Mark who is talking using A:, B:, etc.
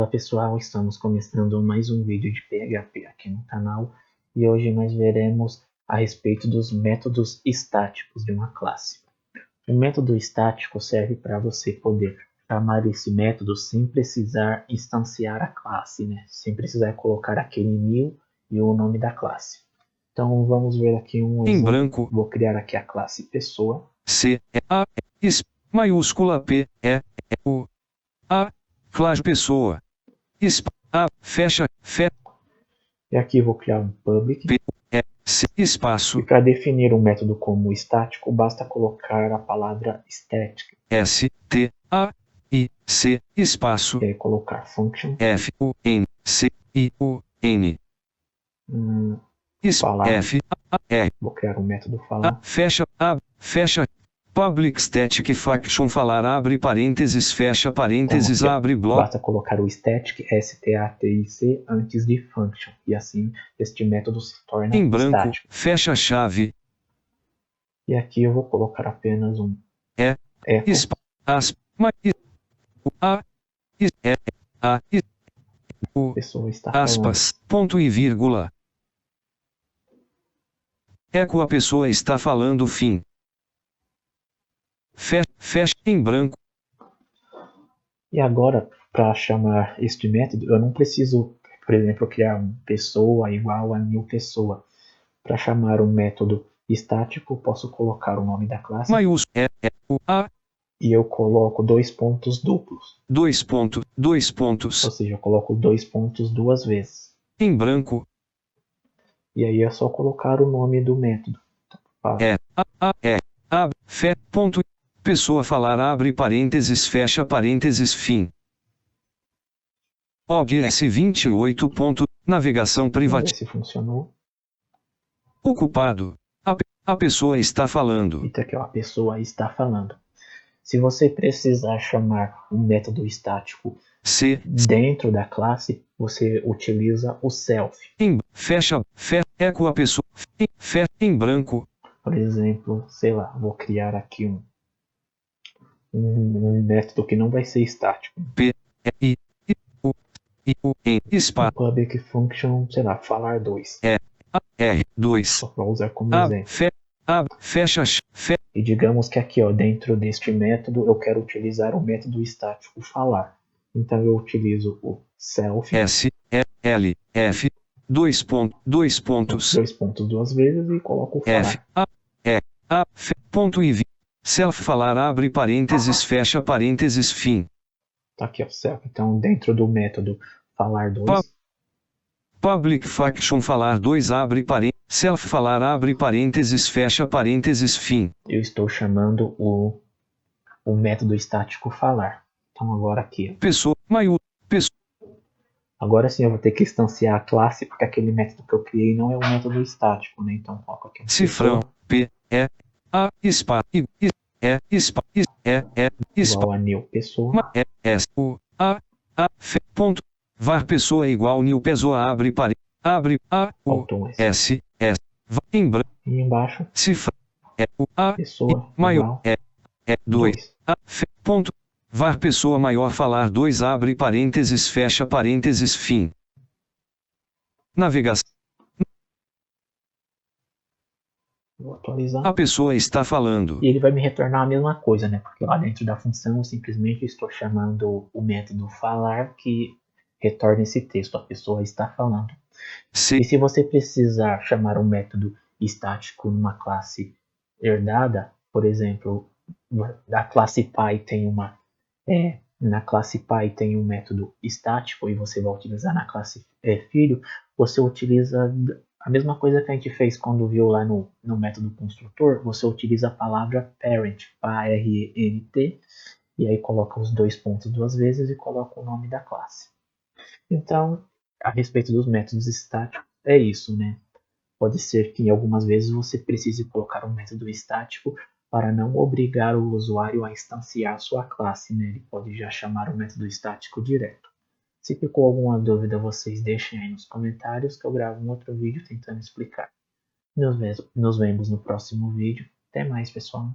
A: Olá pessoal, estamos começando mais um vídeo de PHP aqui no canal e hoje nós veremos a respeito dos métodos estáticos de uma classe. O método estático serve para você poder chamar esse método sem precisar instanciar a classe, né? Sem precisar colocar aquele new e o nome da classe. Então vamos ver aqui um
B: Em
A: exemplo.
B: branco.
A: Vou criar aqui a classe pessoa.
B: Maiúscula P, E, U, A, classe pessoa. Fecha,
A: E aqui vou criar um public.
B: P, E, C,
A: E
B: espaço,
A: para definir um método como estático, basta colocar a palavra static.
B: S, T, A, I, C, espaço,
A: E aí colocar function.
B: F, U, N, C, I, U, N.
A: Falar.
B: F, A, R.
A: Vou criar um método falar.
B: Fecha, public static function falar abre parênteses, fecha parênteses,
A: Então,
B: abre bloco.
A: basta colocar o static, static, antes de function. E assim, este método se torna
B: Em branco,
A: estático.
B: fecha chave.
A: E aqui eu vou colocar apenas um
B: echo.
A: Pessoa está falando.
B: Ponto e vírgula. Eco a pessoa está falando fim. Fecha em branco.
A: E agora, para chamar este método, eu não preciso, por exemplo, criar uma pessoa igual a new pessoa. Para chamar um método estático, posso colocar o nome da classe. E eu coloco dois pontos duplos.
B: Dois pontos.
A: Ou seja, eu coloco dois pontos duas vezes.
B: Em branco.
A: E aí é só colocar o nome do método.
B: Ponto. Pessoa falar abre parênteses, fecha parênteses, fim. OGS 28. Navegação privada.
A: Vamos ver se funcionou.
B: Ocupado. A pessoa está falando.
A: Então aqui, ó, a pessoa está falando. Se você precisar chamar um método estático dentro da classe, você utiliza o self.
B: Eco a pessoa. Em branco.
A: Por exemplo, sei lá, vou criar aqui um método que não vai ser estático. Um public function, sei lá, falar 2.
B: R2.
A: Só para usar como exemplo.
B: Fecha.
A: E digamos que aqui, ó, dentro deste método, eu quero utilizar o método estático falar. Então eu utilizo o self.
B: L, F, dois pontos.
A: Dois pontos duas vezes e coloco o falar.
B: Ponto e self falar abre parênteses, fecha parênteses, fim.
A: Tá aqui, ó, self. Então dentro do método falar 2.
B: Public function falar 2 abre parênteses, self falar abre parênteses, fecha parênteses, fim.
A: Eu estou chamando o método estático falar. Então agora aqui.
B: Pessoa.
A: Agora sim eu vou ter que instanciar a classe, porque aquele método que eu criei não é um método estático, né? Então coloco aqui.
B: Cifrão. P, E, A, espaço,
A: igual a new pessoa.
B: S, U, A, ponto. Var pessoa igual new pessoa abre parênteses. Abre A, U, S, em branco.
A: E embaixo.
B: Cifra. U, A,
A: pessoa
B: maior. 2. Ponto. Var pessoa maior falar 2 abre parênteses, fecha parênteses, fim. Navegação.
A: Vou atualizar.
B: A pessoa está falando.
A: E ele vai me retornar a mesma coisa, né? Porque lá dentro da função eu simplesmente estou chamando o método falar que retorna esse texto. A pessoa está falando. E se você precisar chamar um método estático numa classe herdada, por exemplo, a classe pai tem na classe pai tem um método estático e você vai utilizar na classe filho, você utiliza a mesma coisa que a gente fez quando viu lá no método construtor, você utiliza a palavra parent, P-A-R-E-N-T, e aí coloca os dois pontos duas vezes e coloca o nome da classe. Então, a respeito dos métodos estáticos, é isso, né? Pode ser que algumas vezes você precise colocar um método estático para não obrigar o usuário a instanciar sua classe, né? Ele pode já chamar o método estático direto. Se ficou alguma dúvida, vocês deixem aí nos comentários que eu gravo um outro vídeo tentando explicar. Nos vemos no próximo vídeo. Até mais, pessoal.